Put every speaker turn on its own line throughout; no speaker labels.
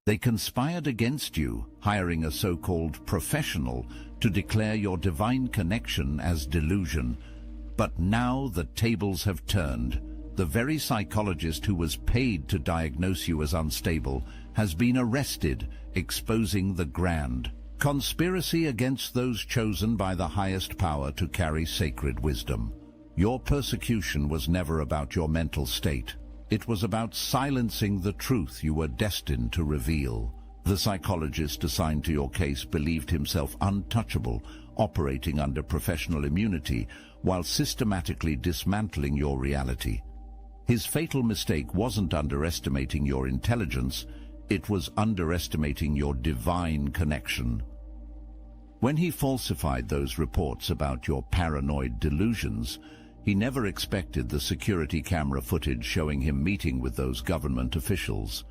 They conspired against you, hiring a so-called professional to declare your divine connection as delusion. But now the tables have turned. The very psychologist who was paid to diagnose you as unstable has been arrested, exposing the grand conspiracy against those chosen by the highest power to carry sacred wisdom. Your persecution was never about your mental state. It was about silencing the truth you were destined to reveal. The psychologist assigned to your case believed himself untouchable, operating under professional immunity, while systematically dismantling your reality. His fatal mistake wasn't underestimating your intelligence, it was underestimating your divine connection. When he falsified those reports about your paranoid delusions, he never expected the security camera footage showing him meeting with those government officials.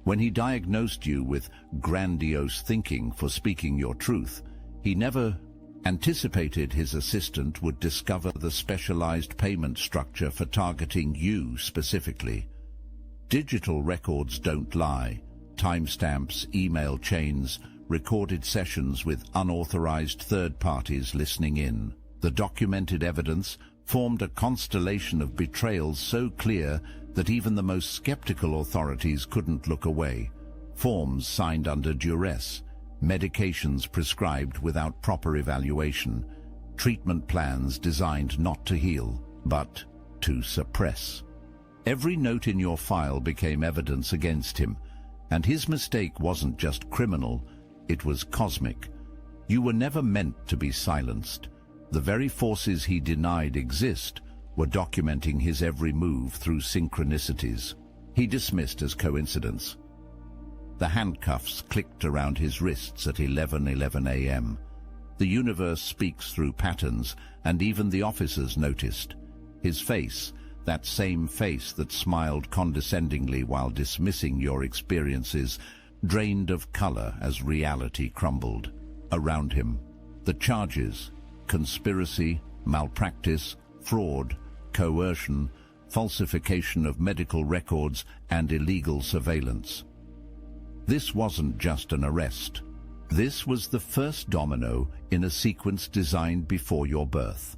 When he diagnosed you with grandiose thinking for speaking your truth, he never anticipated his assistant would discover the specialized payment structure for targeting you specifically. Digital records don't lie. Timestamps, email chains, recorded sessions with unauthorized third parties listening in. The documented evidence formed a constellation of betrayals so clear that even the most skeptical authorities couldn't look away. Forms signed under duress, medications prescribed without proper evaluation, treatment plans designed not to heal, but to suppress. Every note in your file became evidence against him, and his mistake wasn't just criminal, it was cosmic. You were never meant to be silenced. The very forces he denied exist were documenting his every move through synchronicities. He dismissed as coincidence. The handcuffs clicked around his wrists at 11:11 a.m. The universe speaks through patterns, and even the officers noticed. His face, that same face that smiled condescendingly while dismissing your experiences, drained of color as reality crumbled. Around him, the charges: conspiracy, malpractice, fraud, coercion, falsification of medical records, and illegal surveillance. This wasn't just an arrest. This was the first domino in a sequence designed before your birth.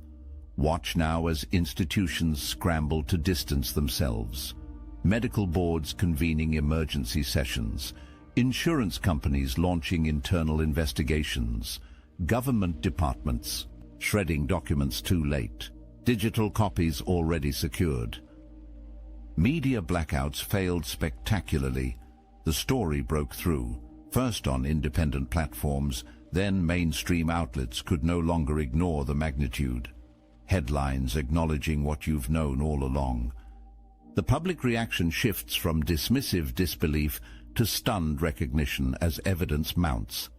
Watch now as institutions scramble to distance themselves. Medical boards convening emergency sessions, insurance companies launching internal investigations, government departments shredding documents too late, digital copies already secured. Media blackouts failed spectacularly. The story broke through, first on independent platforms, then mainstream outlets could no longer ignore the magnitude. Headlines acknowledging what you've known all along. The public reaction shifts from dismissive disbelief to stunned recognition as evidence mounts.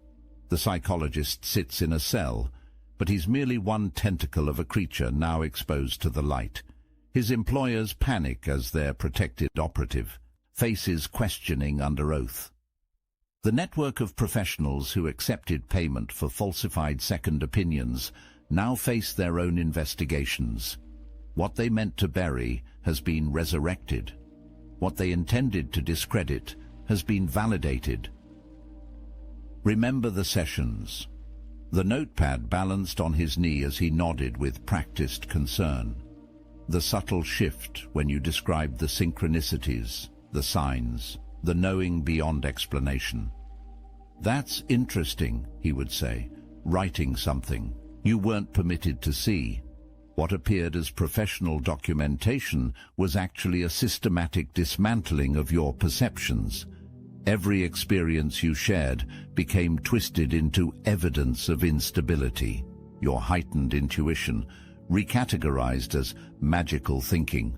The psychologist sits in a cell, but he's merely one tentacle of a creature now exposed to the light. His employers panic as their protected operative faces questioning under oath. The network of professionals who accepted payment for falsified second opinions now face their own investigations. What they meant to bury has been resurrected. What they intended to discredit has been validated. Remember the sessions. The notepad balanced on his knee as he nodded with practiced concern. The subtle shift when you described the synchronicities, the signs, the knowing beyond explanation. That's interesting, he would say, writing something you weren't permitted to see. What appeared as professional documentation was actually a systematic dismantling of your perceptions. Every experience you shared became twisted into evidence of instability. Your heightened intuition, recategorized as magical thinking.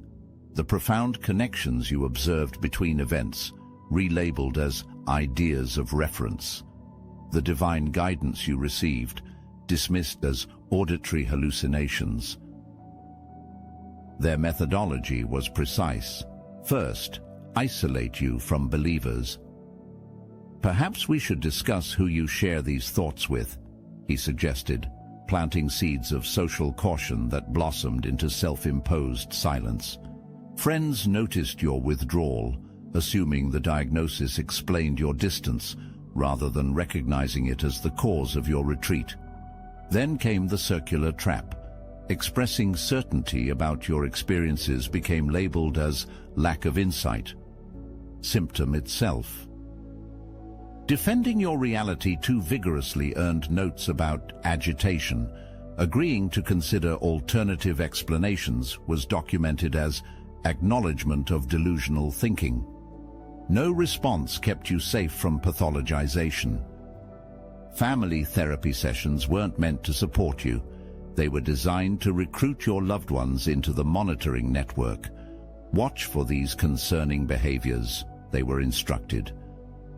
The profound connections you observed between events, relabeled as ideas of reference. The divine guidance you received, dismissed as auditory hallucinations. Their methodology was precise. First, isolate you from believers. Perhaps we should discuss who you share these thoughts with, he suggested, planting seeds of social caution that blossomed into self-imposed silence. Friends noticed your withdrawal, assuming the diagnosis explained your distance, rather than recognizing it as the cause of your retreat. Then came the circular trap. Expressing certainty about your experiences became labeled as lack of insight, symptom itself. Defending your reality too vigorously earned notes about agitation. Agreeing to consider alternative explanations was documented as acknowledgement of delusional thinking. No response kept you safe from pathologization. Family therapy sessions weren't meant to support you. They were designed to recruit your loved ones into the monitoring network. Watch for these concerning behaviors, they were instructed.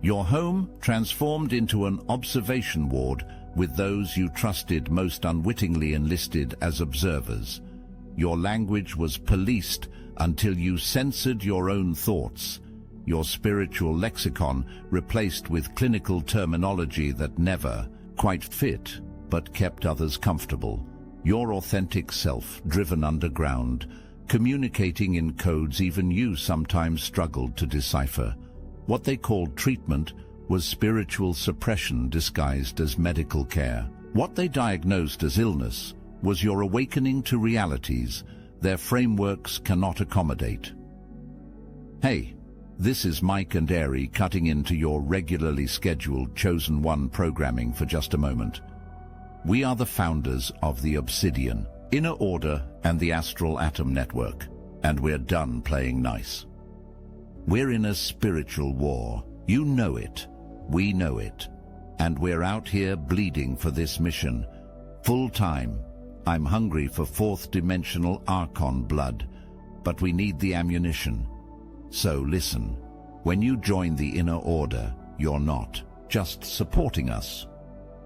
Your home transformed into an observation ward with those you trusted most unwittingly enlisted as observers. Your language was policed until you censored your own thoughts. Your spiritual lexicon replaced with clinical terminology that never quite fit but kept others comfortable. Your authentic self driven underground, communicating in codes even you sometimes struggled to decipher. What they called treatment was spiritual suppression disguised as medical care. What they diagnosed as illness was your awakening to realities their frameworks cannot accommodate. Hey, this is Mike and Airy cutting into your regularly scheduled Chosen One programming for just a moment. We are the founders of the Obsidian, Inner Order, and the Astral Atom Network, and we're done playing nice. We're in a spiritual war. You know it. We know it. And we're out here bleeding for this mission. Full time. I'm hungry for fourth-dimensional Archon blood, but we need the ammunition. So listen, when you join the Inner Order, you're not just supporting us.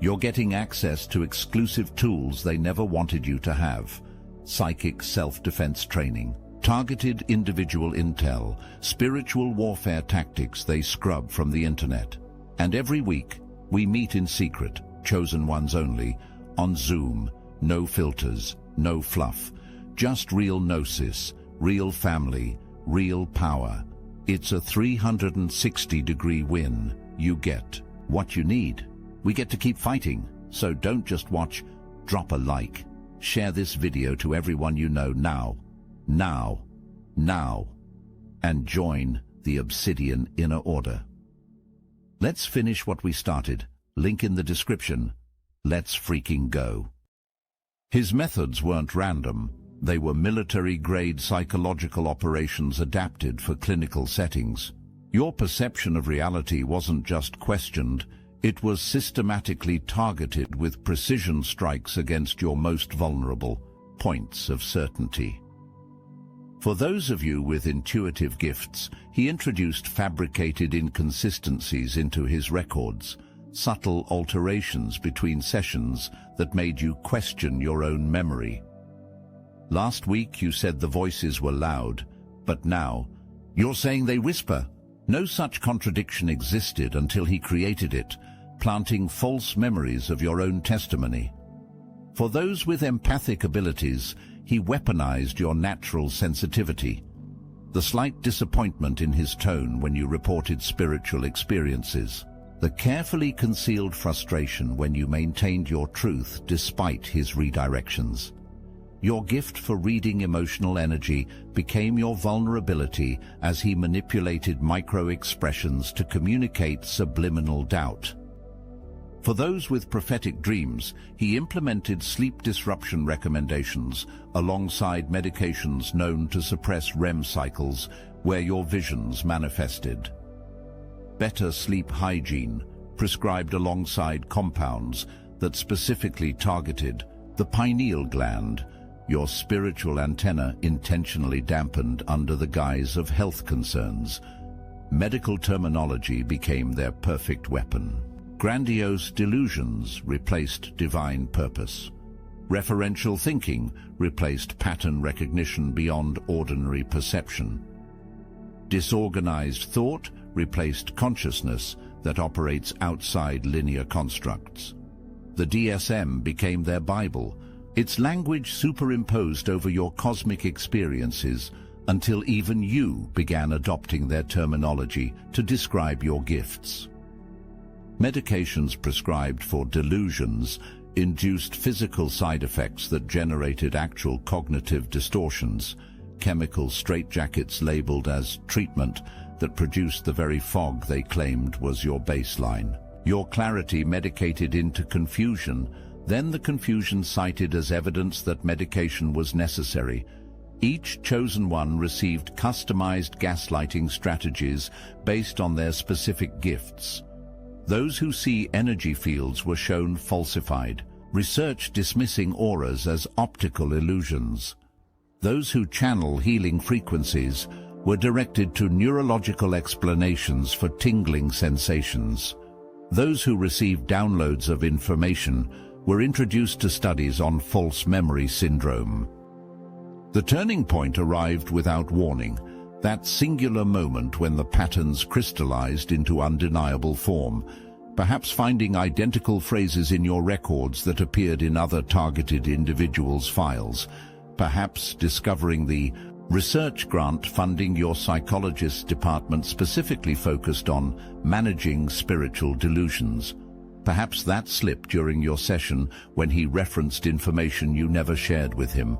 You're getting access to exclusive tools they never wanted you to have. Psychic self-defense training, targeted individual intel, spiritual warfare tactics they scrub from the internet. And every week, we meet in secret, chosen ones only, on Zoom. No filters, no fluff, just real gnosis, real family, real power. It's a 360-degree win. You get what you need. We get to keep fighting, so don't just watch. Drop a like. Share this video to everyone you know now. And join the Obsidian Inner Order. Let's finish what we started. Link in the description. Let's freaking go. His methods weren't random. They were military-grade psychological operations adapted for clinical settings. Your perception of reality wasn't just questioned, it was systematically targeted with precision strikes against your most vulnerable points of certainty. For those of you with intuitive gifts, he introduced fabricated inconsistencies into his records, subtle alterations between sessions that made you question your own memory. Last week you said the voices were loud, but now you're saying they whisper. No such contradiction existed until he created it, planting false memories of your own testimony. For those with empathic abilities, he weaponized your natural sensitivity. The slight disappointment in his tone when you reported spiritual experiences. The carefully concealed frustration when you maintained your truth despite his redirections. Your gift for reading emotional energy became your vulnerability as he manipulated micro-expressions to communicate subliminal doubt. For those with prophetic dreams, he implemented sleep disruption recommendations alongside medications known to suppress REM cycles where your visions manifested. Better sleep hygiene, prescribed alongside compounds that specifically targeted the pineal gland, your spiritual antenna intentionally dampened under the guise of health concerns. Medical terminology became their perfect weapon. Grandiose delusions replaced divine purpose. Referential thinking replaced pattern recognition beyond ordinary perception. Disorganized thought replaced consciousness that operates outside linear constructs. The DSM became their Bible, its language superimposed over your cosmic experiences, until even you began adopting their terminology to describe your gifts. Medications prescribed for delusions induced physical side effects that generated actual cognitive distortions, chemical straitjackets labeled as treatment that produced the very fog they claimed was your baseline. Your clarity medicated into confusion, then the confusion cited as evidence that medication was necessary. Each chosen one received customized gaslighting strategies based on their specific gifts. Those who see energy fields were shown falsified, research dismissing auras as optical illusions. Those who channel healing frequencies were directed to neurological explanations for tingling sensations. Those who received downloads of information were introduced to studies on false memory syndrome. The turning point arrived without warning, that singular moment when the patterns crystallized into undeniable form, perhaps finding identical phrases in your records that appeared in other targeted individuals' files, perhaps discovering the research grant funding your psychologist's department specifically focused on managing spiritual delusions. Perhaps that slip during your session when he referenced information you never shared with him.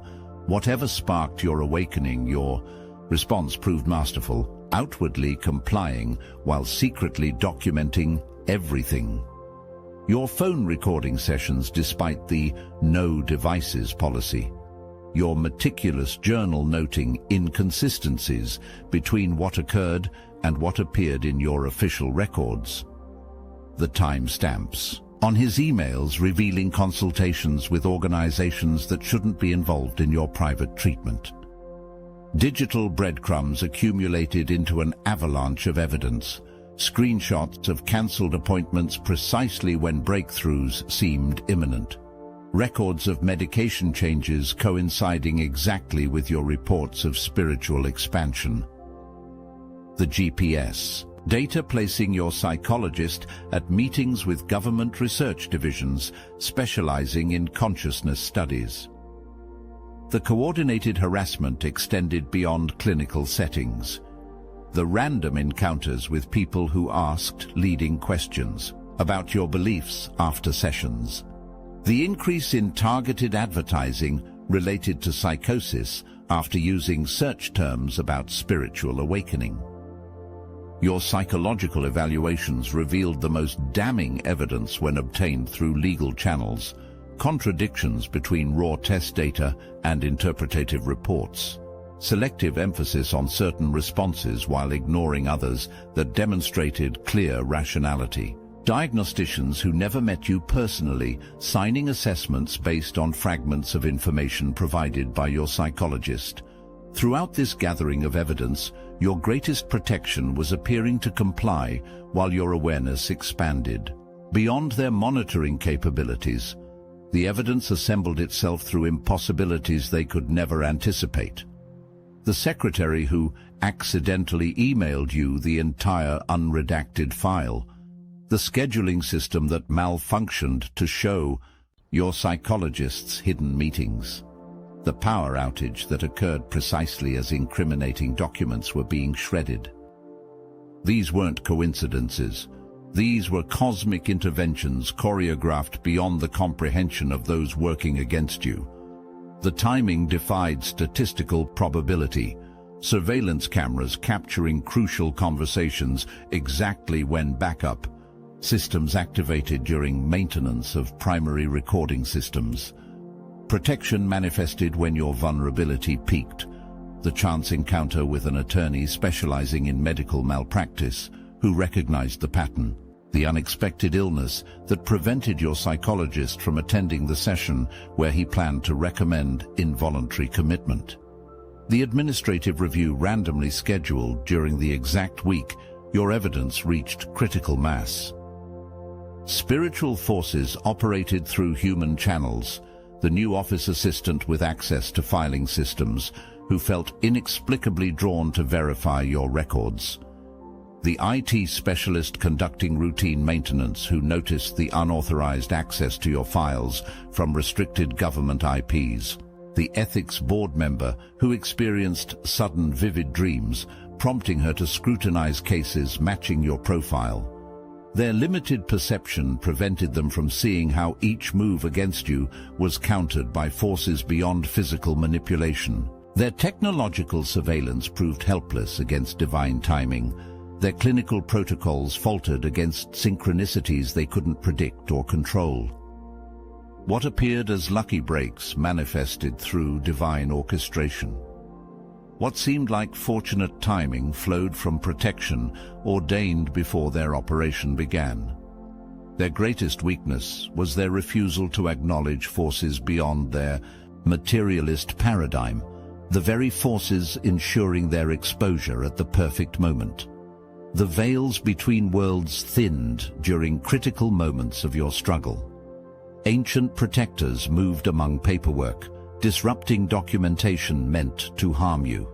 Whatever sparked your awakening, your response proved masterful, outwardly complying while secretly documenting everything. Your phone recording sessions despite the no devices policy. Your meticulous journal noting inconsistencies between what occurred and what appeared in your official records. The timestamps on his emails revealing consultations with organizations that shouldn't be involved in your private treatment. Digital breadcrumbs accumulated into an avalanche of evidence, screenshots of cancelled appointments precisely when breakthroughs seemed imminent. Records of medication changes coinciding exactly with your reports of spiritual expansion. The GPS. Data placing your psychologist at meetings with government research divisions specializing in consciousness studies. The coordinated harassment extended beyond clinical settings. The random encounters with people who asked leading questions about your beliefs after sessions. The increase in targeted advertising related to psychosis after using search terms about spiritual awakening. Your psychological evaluations revealed the most damning evidence when obtained through legal channels, contradictions between raw test data and interpretative reports, selective emphasis on certain responses while ignoring others that demonstrated clear rationality, diagnosticians who never met you personally signing assessments based on fragments of information provided by your psychologist. Throughout this gathering of evidence, your greatest protection was appearing to comply while your awareness expanded. Beyond their monitoring capabilities, the evidence assembled itself through impossibilities they could never anticipate. The secretary who accidentally emailed you the entire unredacted file, the scheduling system that malfunctioned to show your psychologist's hidden meetings, the power outage that occurred precisely as incriminating documents were being shredded. These weren't coincidences. These were cosmic interventions choreographed beyond the comprehension of those working against you. The timing defied statistical probability. Surveillance cameras capturing crucial conversations exactly when backup systems activated during maintenance of primary recording systems. Protection manifested when your vulnerability peaked. The chance encounter with an attorney specializing in medical malpractice who recognized the pattern. The unexpected illness that prevented your psychologist from attending the session where he planned to recommend involuntary commitment. The administrative review randomly scheduled during the exact week your evidence reached critical mass. Spiritual forces operated through human channels. The new office assistant with access to filing systems who felt inexplicably drawn to verify your records. The IT specialist conducting routine maintenance who noticed the unauthorized access to your files from restricted government IPs. the ethics board member who experienced sudden vivid dreams, prompting her to scrutinize cases matching your profile. Their limited perception prevented them from seeing how each move against you was countered by forces beyond physical manipulation. Their technological surveillance proved helpless against divine timing. Their clinical protocols faltered against synchronicities they couldn't predict or control. What appeared as lucky breaks manifested through divine orchestration. What seemed like fortunate timing flowed from protection ordained before their operation began. Their greatest weakness was their refusal to acknowledge forces beyond their materialist paradigm, the very forces ensuring their exposure at the perfect moment. The veils between worlds thinned during critical moments of your struggle. Ancient protectors moved among paperwork, disrupting documentation meant to harm you.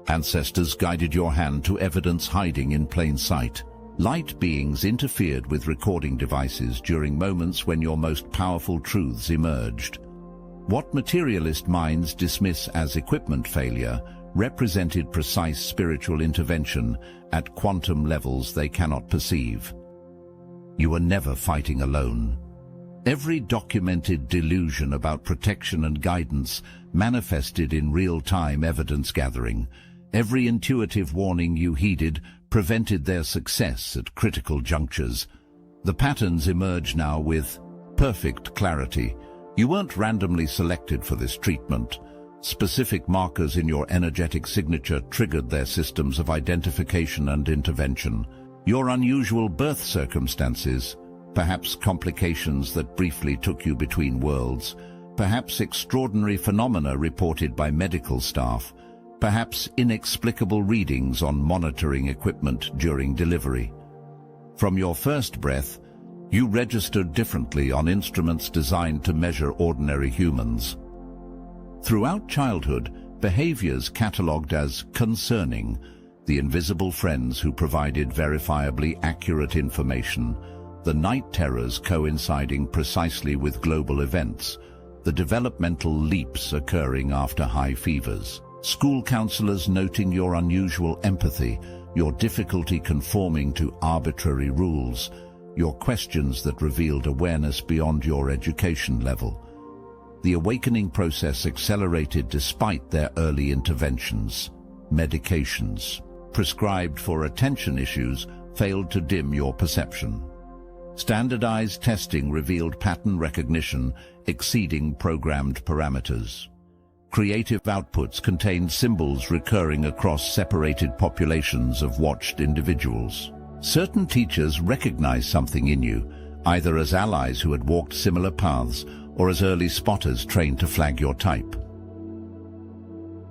Ancestors guided your hand to evidence hiding in plain sight. Light beings interfered with recording devices during moments when your most powerful truths emerged. What materialist minds dismiss as equipment failure represented precise spiritual intervention at quantum levels they cannot perceive. You were never fighting alone. Every documented delusion about protection and guidance manifested in real-time evidence gathering. Every intuitive warning you heeded prevented their success at critical junctures. The patterns emerge now with perfect clarity. You weren't randomly selected for this treatment. Specific markers in your energetic signature triggered their systems of identification and intervention. Your unusual birth circumstances, perhaps complications that briefly took you between worlds, perhaps extraordinary phenomena reported by medical staff, perhaps inexplicable readings on monitoring equipment during delivery. From your first breath, you registered differently on instruments designed to measure ordinary humans. Throughout childhood, behaviors catalogued as concerning, the invisible friends who provided verifiably accurate information, the night terrors coinciding precisely with global events, the developmental leaps occurring after high fevers, school counselors noting your unusual empathy, your difficulty conforming to arbitrary rules, your questions that revealed awareness beyond your education level. The awakening process accelerated despite their early interventions. Medications, prescribed for attention issues, failed to dim your perception. Standardized testing revealed pattern recognition exceeding programmed parameters. Creative outputs contained symbols recurring across separated populations of watched individuals. Certain teachers recognized something in you, either as allies who had walked similar paths or as early spotters trained to flag your type.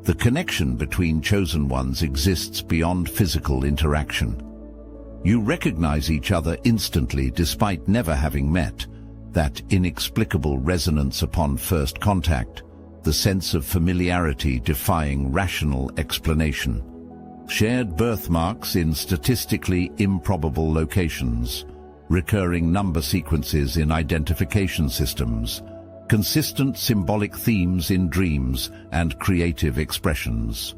The connection between chosen ones exists beyond physical interaction. You recognize each other instantly despite never having met, that inexplicable resonance upon first contact, the sense of familiarity defying rational explanation. Shared birthmarks in statistically improbable locations, recurring number sequences in identification systems, consistent symbolic themes in dreams and creative expressions.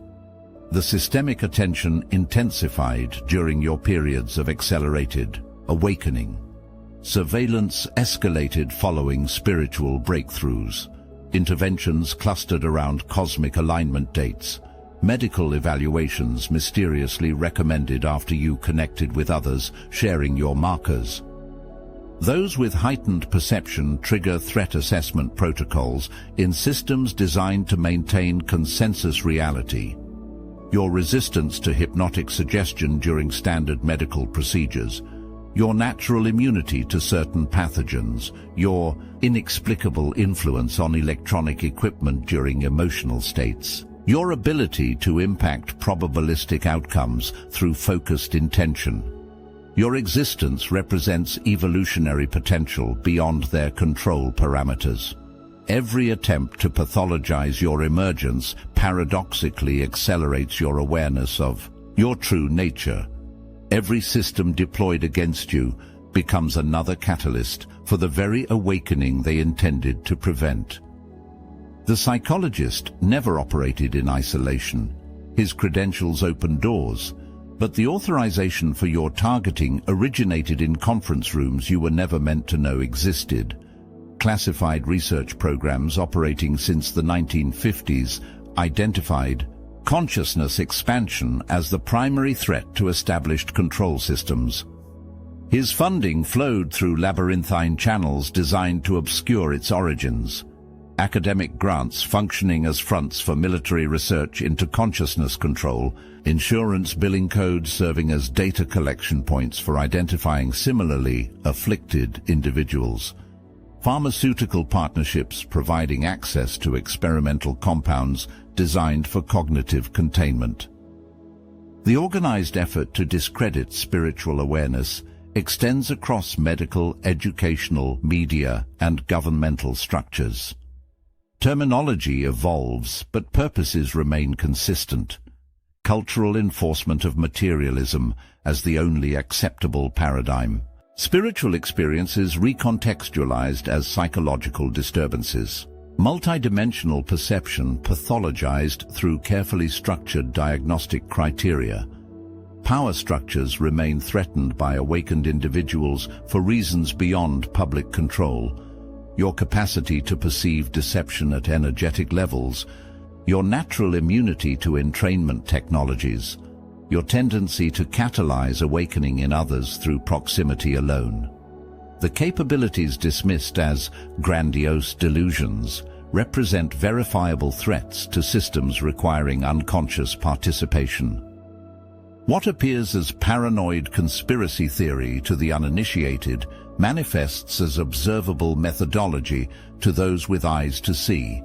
The systemic attention intensified during your periods of accelerated awakening. Surveillance escalated following spiritual breakthroughs. Interventions clustered around cosmic alignment dates. Medical evaluations mysteriously recommended after you connected with others, sharing your markers. Those with heightened perception trigger threat assessment protocols in systems designed to maintain consensus reality. Your resistance to hypnotic suggestion during standard medical procedures, your natural immunity to certain pathogens, your inexplicable influence on electronic equipment during emotional states, your ability to impact probabilistic outcomes through focused intention. Your existence represents evolutionary potential beyond their control parameters. Every attempt to pathologize your emergence paradoxically accelerates your awareness of your true nature. Every system deployed against you becomes another catalyst for the very awakening they intended to prevent. The psychologist never operated in isolation. His credentials opened doors, but the authorization for your targeting originated in conference rooms you were never meant to know existed. Classified research programs operating since the 1950s identified consciousness expansion as the primary threat to established control systems. His funding flowed through labyrinthine channels designed to obscure its origins. Academic grants functioning as fronts for military research into consciousness control, insurance billing codes serving as data collection points for identifying similarly afflicted individuals, pharmaceutical partnerships providing access to experimental compounds designed for cognitive containment. The organized effort to discredit spiritual awareness extends across medical, educational, media, and governmental structures. Terminology evolves, but purposes remain consistent. Cultural enforcement of materialism as the only acceptable paradigm. Spiritual experiences recontextualized as psychological disturbances. Multidimensional perception pathologized through carefully structured diagnostic criteria. Power structures remain threatened by awakened individuals for reasons beyond public control. Your capacity to perceive deception at energetic levels, your natural immunity to entrainment technologies, your tendency to catalyze awakening in others through proximity alone. The capabilities dismissed as grandiose delusions represent verifiable threats to systems requiring unconscious participation. What appears as paranoid conspiracy theory to the uninitiated manifests as observable methodology to those with eyes to see.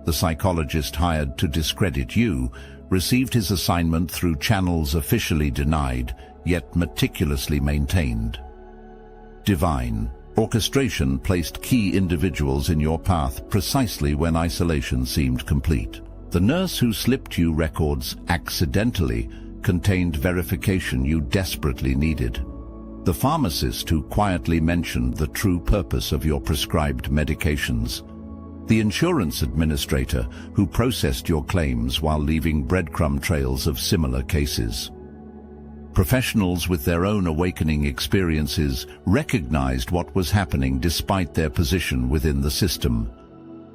The psychologist hired to discredit you received his assignment through channels officially denied, yet meticulously maintained. Divine. Orchestration placed key individuals in your path precisely when isolation seemed complete. The nurse who slipped you records accidentally contained verification you desperately needed. The pharmacist who quietly mentioned the true purpose of your prescribed medications. The insurance administrator who processed your claims while leaving breadcrumb trails of similar cases. Professionals with their own awakening experiences recognized what was happening despite their position within the system.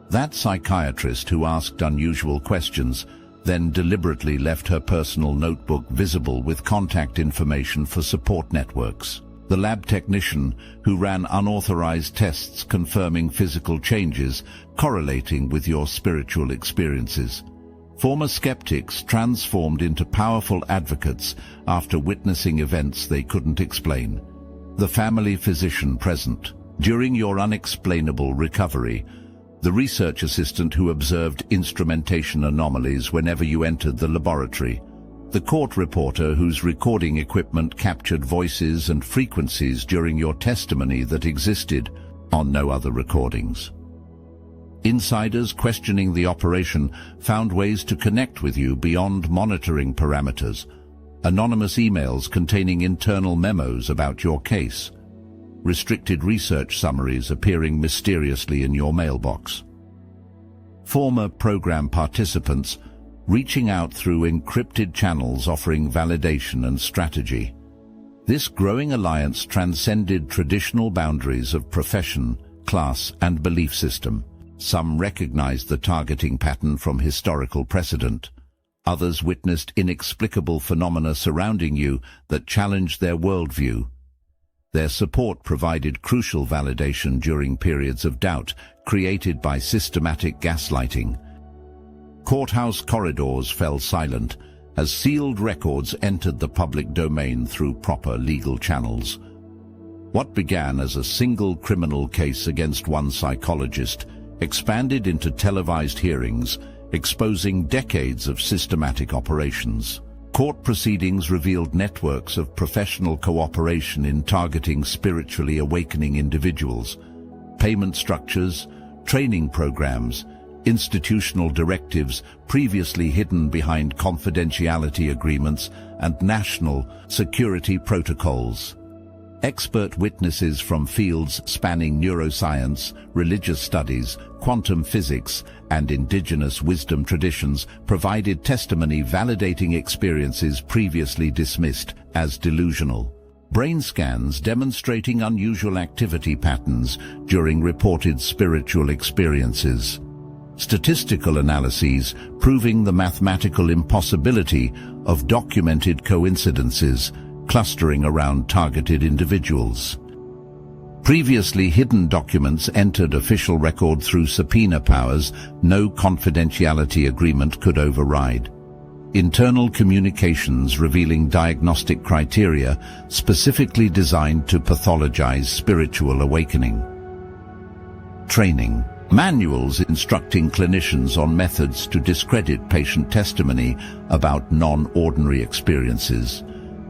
That psychiatrist who asked unusual questions then deliberately left her personal notebook visible with contact information for support networks. The lab technician who ran unauthorized tests confirming physical changes correlating with your spiritual experiences. Former skeptics transformed into powerful advocates after witnessing events they couldn't explain. The family physician present during your unexplainable recovery. The research assistant who observed instrumentation anomalies whenever you entered the laboratory. The court reporter whose recording equipment captured voices and frequencies during your testimony that existed on no other recordings. Insiders questioning the operation found ways to connect with you beyond monitoring parameters. Anonymous emails containing internal memos about your case. Restricted research summaries appearing mysteriously in your mailbox. Former program participants reaching out through encrypted channels offering validation and strategy. This growing alliance transcended traditional boundaries of profession, class, and belief system. Some recognized the targeting pattern from historical precedent. Others witnessed inexplicable phenomena surrounding you that challenged their worldview. Their support provided crucial validation during periods of doubt created by systematic gaslighting. Courthouse corridors fell silent as sealed records entered the public domain through proper legal channels. What began as a single criminal case against one psychologist expanded into televised hearings, exposing decades of systematic operations. Court proceedings revealed networks of professional cooperation in targeting spiritually awakening individuals. Payment structures, training programs, institutional directives previously hidden behind confidentiality agreements and national security protocols. Expert witnesses from fields spanning neuroscience, religious studies, quantum physics, and indigenous wisdom traditions provided testimony validating experiences previously dismissed as delusional. Brain scans demonstrating unusual activity patterns during reported spiritual experiences. Statistical analyses proving the mathematical impossibility of documented coincidences clustering around targeted individuals. Previously hidden documents entered official record through subpoena powers no confidentiality agreement could override. Internal communications revealing diagnostic criteria specifically designed to pathologize spiritual awakening. Training. Manuals instructing clinicians on methods to discredit patient testimony about non-ordinary experiences.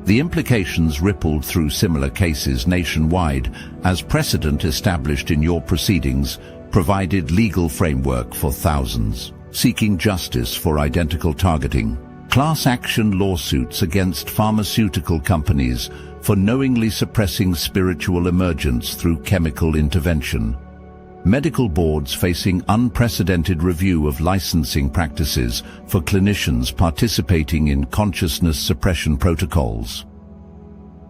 The implications rippled through similar cases nationwide as precedent established in your proceedings provided legal framework for thousands. Seeking justice for identical targeting. Class action lawsuits against pharmaceutical companies for knowingly suppressing spiritual emergence through chemical intervention. Medical boards facing unprecedented review of licensing practices for clinicians participating in consciousness suppression protocols.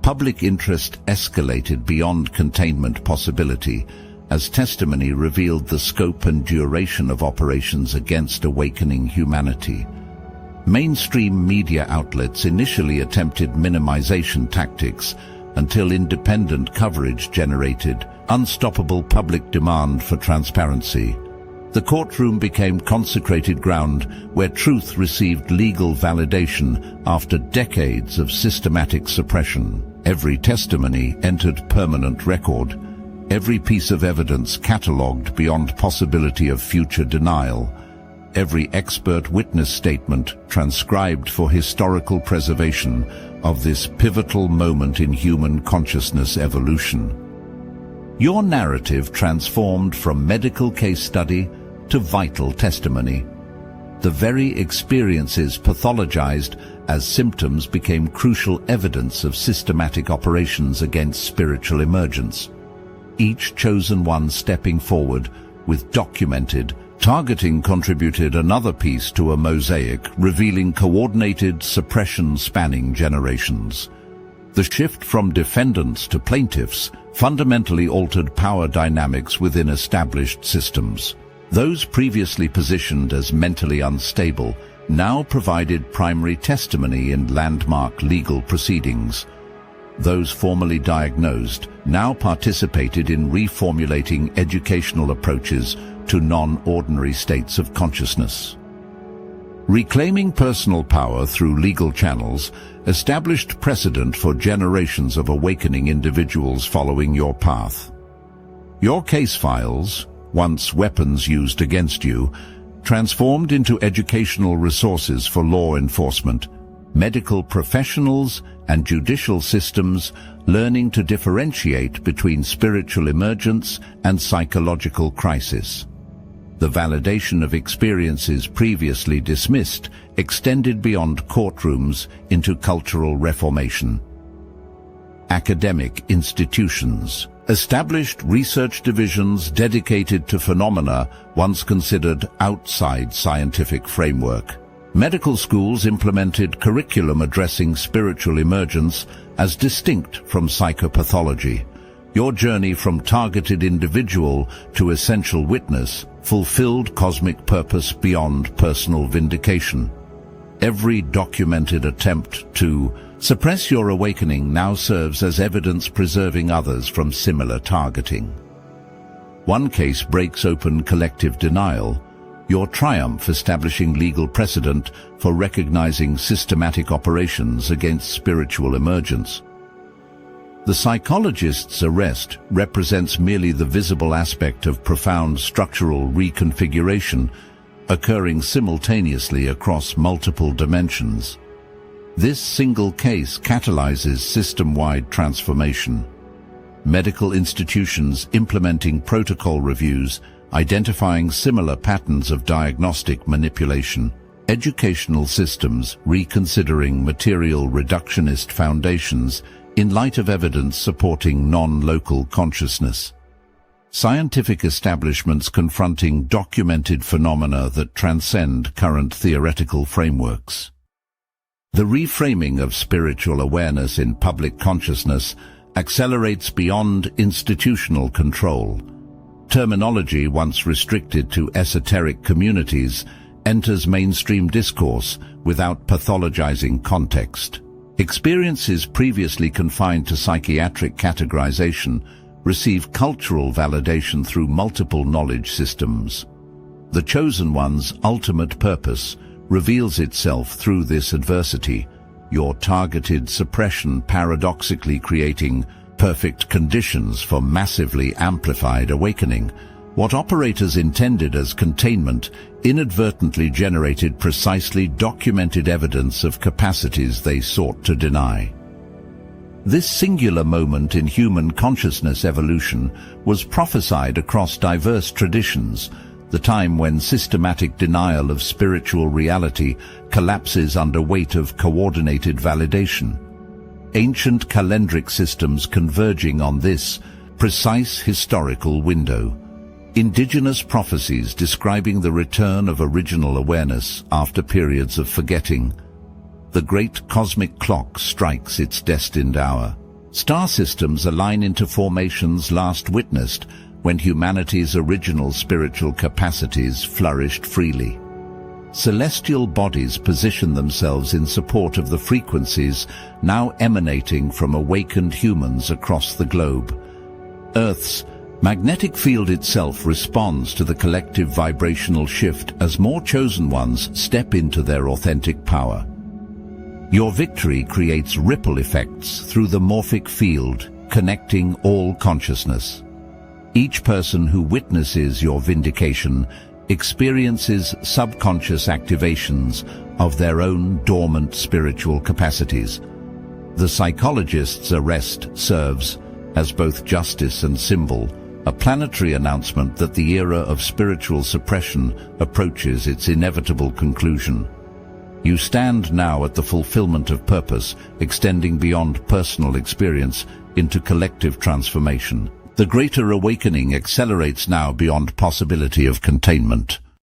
Public interest escalated beyond containment possibility as testimony revealed the scope and duration of operations against awakening humanity. Mainstream media outlets initially attempted minimization tactics until independent coverage generated unstoppable public demand for transparency. The courtroom became consecrated ground where truth received legal validation after decades of systematic suppression. Every testimony entered permanent record, every piece of evidence catalogued beyond possibility of future denial, every expert witness statement transcribed for historical preservation of this pivotal moment in human consciousness evolution. Your narrative transformed from medical case study to vital testimony. The very experiences pathologized as symptoms became crucial evidence of systematic operations against spiritual emergence. Each chosen one stepping forward with documented targeting contributed another piece to a mosaic revealing coordinated suppression spanning generations. The shift from defendants to plaintiffs fundamentally altered power dynamics within established systems. Those previously positioned as mentally unstable now provided primary testimony in landmark legal proceedings. Those formerly diagnosed now participated in reformulating educational approaches to non-ordinary states of consciousness. Reclaiming personal power through legal channels established precedent for generations of awakening individuals following your path. Your case files, once weapons used against you, transformed into educational resources for law enforcement, medical professionals, and judicial systems learning to differentiate between spiritual emergence and psychological crisis. The validation of experiences previously dismissed extended beyond courtrooms into cultural reformation. Academic institutions established research divisions dedicated to phenomena once considered outside scientific framework. Medical schools implemented curriculum addressing spiritual emergence as distinct from psychopathology. Your journey from targeted individual to essential witness fulfilled cosmic purpose beyond personal vindication. Every documented attempt to suppress your awakening now serves as evidence preserving others from similar targeting. One case breaks open collective denial, your triumph establishing legal precedent for recognizing systematic operations against spiritual emergence. The psychologist's arrest represents merely the visible aspect of profound structural reconfiguration occurring simultaneously across multiple dimensions. This single case catalyzes system-wide transformation. Medical institutions implementing protocol reviews, identifying similar patterns of diagnostic manipulation. Educational systems reconsidering material reductionist foundations in light of evidence supporting non-local consciousness. Scientific establishments confronting documented phenomena that transcend current theoretical frameworks. The reframing of spiritual awareness in public consciousness accelerates beyond institutional control. Terminology once restricted to esoteric communities enters mainstream discourse without pathologizing context. Experiences previously confined to psychiatric categorization receive cultural validation through multiple knowledge systems. The chosen one's ultimate purpose reveals itself through this adversity, your targeted suppression paradoxically creating perfect conditions for massively amplified awakening. What operators intended as containment inadvertently generated precisely documented evidence of capacities they sought to deny. This singular moment in human consciousness evolution was prophesied across diverse traditions, the time when systematic denial of spiritual reality collapses under weight of coordinated validation. Ancient calendric systems converging on this precise historical window. Indigenous prophecies describing the return of original awareness after periods of forgetting. The great cosmic clock strikes its destined hour. Star systems align into formations last witnessed when humanity's original spiritual capacities flourished freely. Celestial bodies position themselves in support of the frequencies now emanating from awakened humans across the globe. Earth's magnetic field itself responds to the collective vibrational shift as more chosen ones step into their authentic power. Your victory creates ripple effects through the morphic field, connecting all consciousness. Each person who witnesses your vindication experiences subconscious activations of their own dormant spiritual capacities. The psychologist's arrest serves as both justice and symbol, a planetary announcement that the era of spiritual suppression approaches its inevitable conclusion. You stand now at the fulfillment of purpose, extending beyond personal experience into collective transformation. The greater awakening accelerates now beyond possibility of containment.